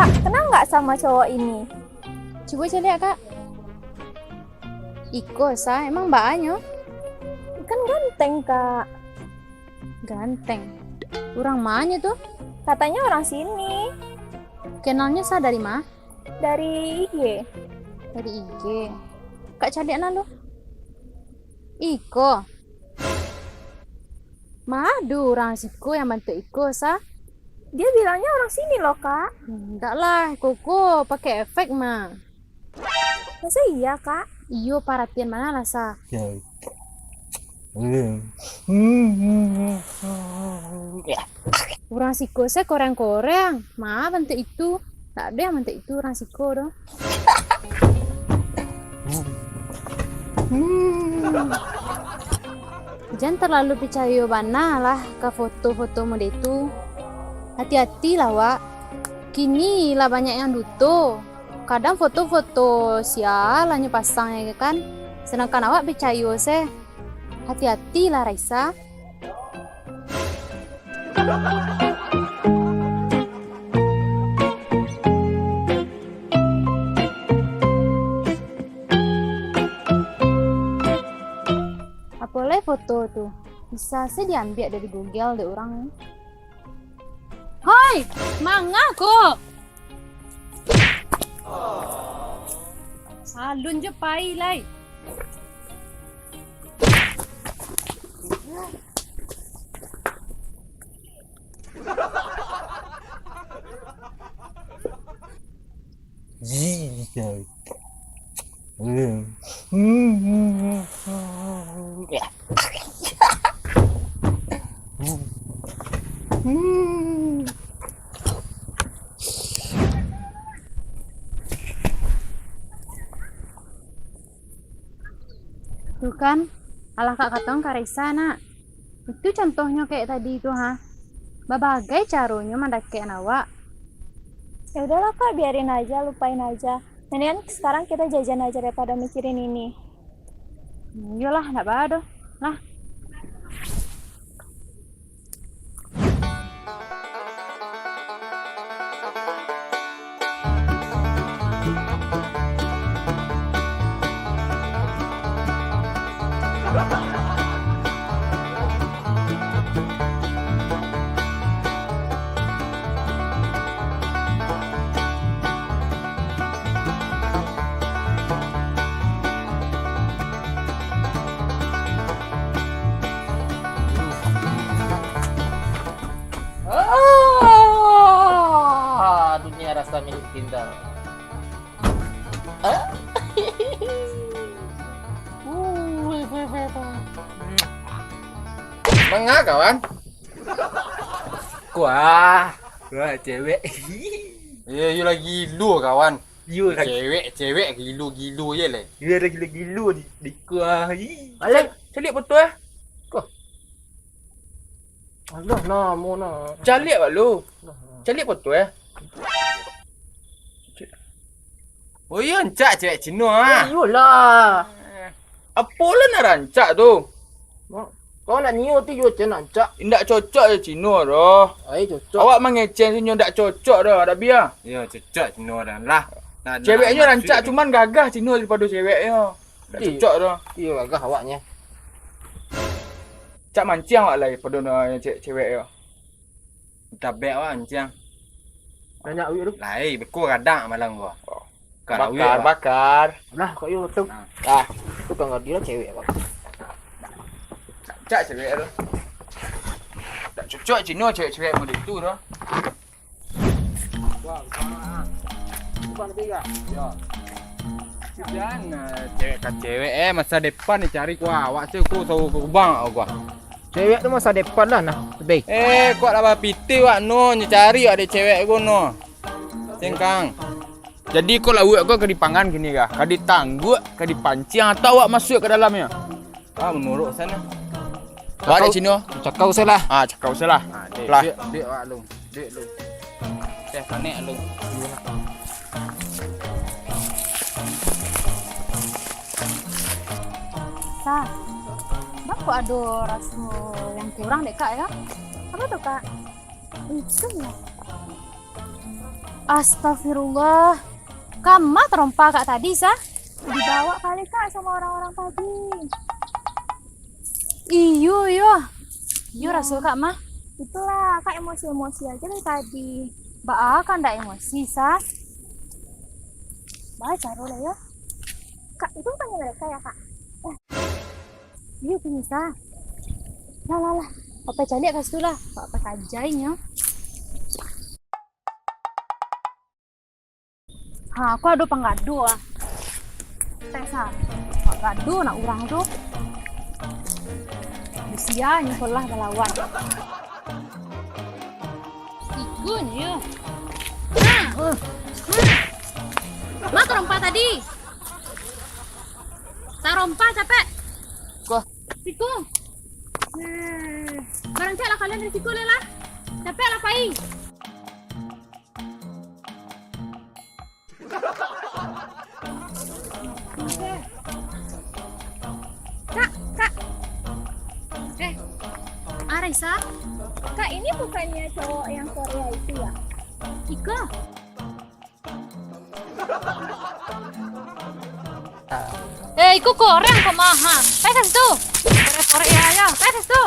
Kak, kenal nggak sama cowok ini? Coba saya lihat kak. Iko sa, emang mbaknya Kan ganteng, Kak. ganteng. Orang mana tuh? Katanya orang sini, Kenalnya sa dari mana? dari IG. Dari IG. Kak cari anak lu. Iko. Madu orang siku yang bantu Iko sa. Dia bilangnya orang sini loh, Kak. Enggak lah, koko pakai efek mah. Masa iya, Kak? Iyo perhatian mana lah sa. Orang siko saya koreng-koreng. Maaf bentuk itu. Tak ada yang bentuk itu orang siko dong. Jangan terlalu percaya bana lah ke foto-foto mode itu. Hati-hati lah wak. Kini lah banyak yang duto. Kadang foto-foto sial hanya pasang ya kan. Sedangkan awak percaya se. Hati-hati lah Raisa. Apalagi foto tuh bisa sih diambil dari Google deh orang. Hoi, manga kok. Salun je pai lai. Tuh kan, alah kak katong Karisa nak. Itu contohnya kayak tadi itu ha. Babagai caranya mendaki awak. Ya udahlah, Kak, biarin aja, lupain aja. Mendingan sekarang kita jajan aja daripada mikirin ini. Iyalah, nggak apa-apa. Lah, Dunia rasa milik kita. Mengah kawan? Wah, cewek. Ya, you lagi lu kawan. You lagi, Cewek gilu je lah. you lagi gila di kuah. Alah, calik betul eh? Allah nama na. Calik pak lu. Calik betul eh? Oh ya, rancak cewek Cina ah. Iyalah. Apa lah nak rancak tu? Kau nak niu tu you macam nak cak. Tidak cocok je Cina dah. Ai cocok. Awak mengecen sini tak cocok dah, dah biar. Ya, cocok Cina dah lah. Ceweknya rancak cuman gagah Cina daripada ceweknya. Tak Iya. cocok dah. Iya agak awaknya. Cak mancing awak lah daripada yang cewek ya. Tabek awak ancang. Banyak duit tu. Lai, beku kadang malam gua. Bakar. Nah, kau you tu. Nah. Ah, tu kan dia cewek apa? Cak cewek tu. Tak cocok Cina cewek-cewek model tu dah. Bukan lebih tak? Ya. Jangan cewek kat cewek masa depan ni cari gua. Awak tu ku tahu ku bang gua. Cewek tu masa depan lah nah. Lebih. Kau lah piti wak no ni cari ada cewek ku no. Cengkang. Jadi kau lawak kau ke dipangan gini kah? Ke ditangguk, ke dipancing atau awak masuk ke dalamnya? Menurut sana. Awak ada Cina? Cakau salah. Cakap salah. Lah. Dek awak lu. Dek lu. Panik lu. sa. Bapak ada rasa yang kurang dek kak ya? Apa tuh, Kak? Itu ya. Astagfirullah. Kamu terompa kak tadi, sah? Dibawa kali kak sama orang-orang tadi. Iyo, Iyo rasul kak mah. Itulah kak emosi-emosi aja dari tadi. Ba kan ndak emosi, sah? Baca dulu ya. Kak, itu bukan mereka ya kak? Iya bisa. Lah. Apa cari atas tu lah. Apa kajainya? Aku ada penggadu ah. Tesa. Penggadu nak urang tu. Usia nyekolah melawan. Ikun ya. Mak terompa tadi. Tarompa capek. Kok? Siku. Barang cak lah kalian dari siku lah. Capek lah pai. Kak. Arisa. Kak, ini bukannya cowok yang Korea itu ya? Ika. Iku Korea kok maha. Peses tu. Korea ya. Peses tu.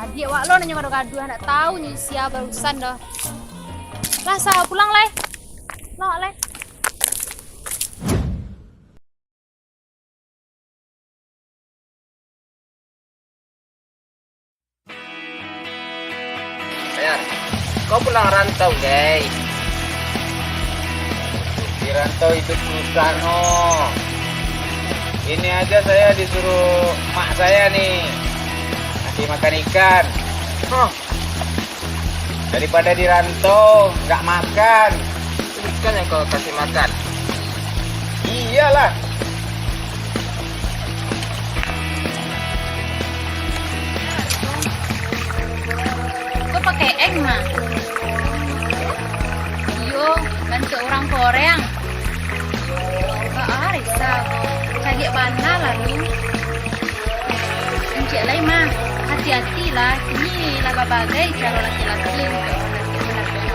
Adik wak lo nanya gado-gado nak tahu nih siapa barusan dah. Lah sah pulang leh. Lo leh. Sayang, kau pulang rantau, guys. Di rantau itu susah no. Ini aja saya disuruh mak saya nih kasih makan ikan. Daripada di rantau nggak makan. Ikan yang kau kasih makan. Iyalah. Gue pakai egg mah. Yo, bantu orang Korea. Arisa, cari mana lalu? Encik lain mah, hati-hati lah. Ini lah berbagai cara laki-laki untuk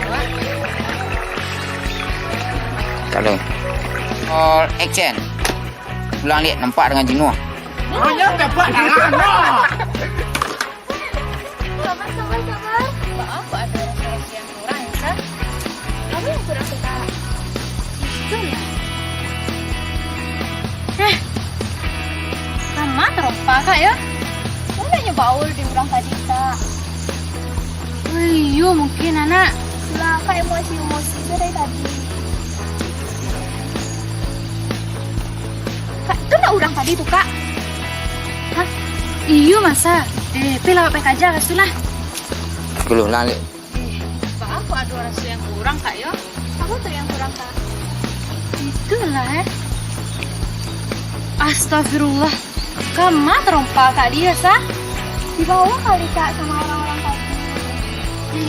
menarik. Kalau all action. Pulang lihat nampak dengan jenuh. Hanya dapat Sabar. Maaf, ada yang kurang ya, Kamu yang kurang suka. itu lah. Sama terompa kak ya? Kamu nyoba baul di ulang tadi kak. Iya mungkin anak. Lah kak emosi-emosi itu dari tadi. Kak, itu nak urang tadi tuh kak? Hah? Iya masa? Pilih apa aja kasulah. Keluh lalik. Pak aku ada rasa yang kurang kak ya? Aku tuh yang kurang kak. Itulah Astagfirullah. Kamu terompa kak dia sah? Dibawa kali kak sama orang-orang tadi.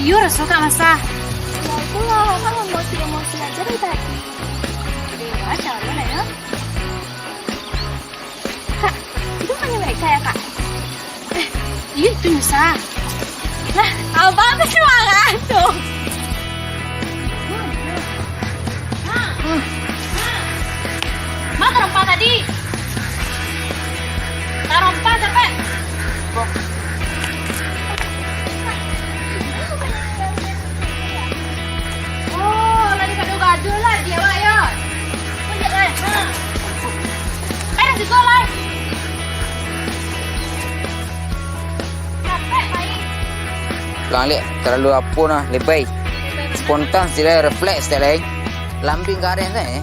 Iyo rasa kak masa. Ya itulah kak emosi-emosi aja dari tadi. Baca mana ya? Kak, itu hanya mereka ya kak? Iya itu Nusa. Lah, abang semangat tuh. Mak terompa tadi. Terompa capek. Oh, lagi gado-gado lah dia Wak ya. Punya kan? Di sekolah. Capek baik. Pulang lihat terlalu apa nah lebay. Spontan sila refleks tak lain. Lambing karen saya.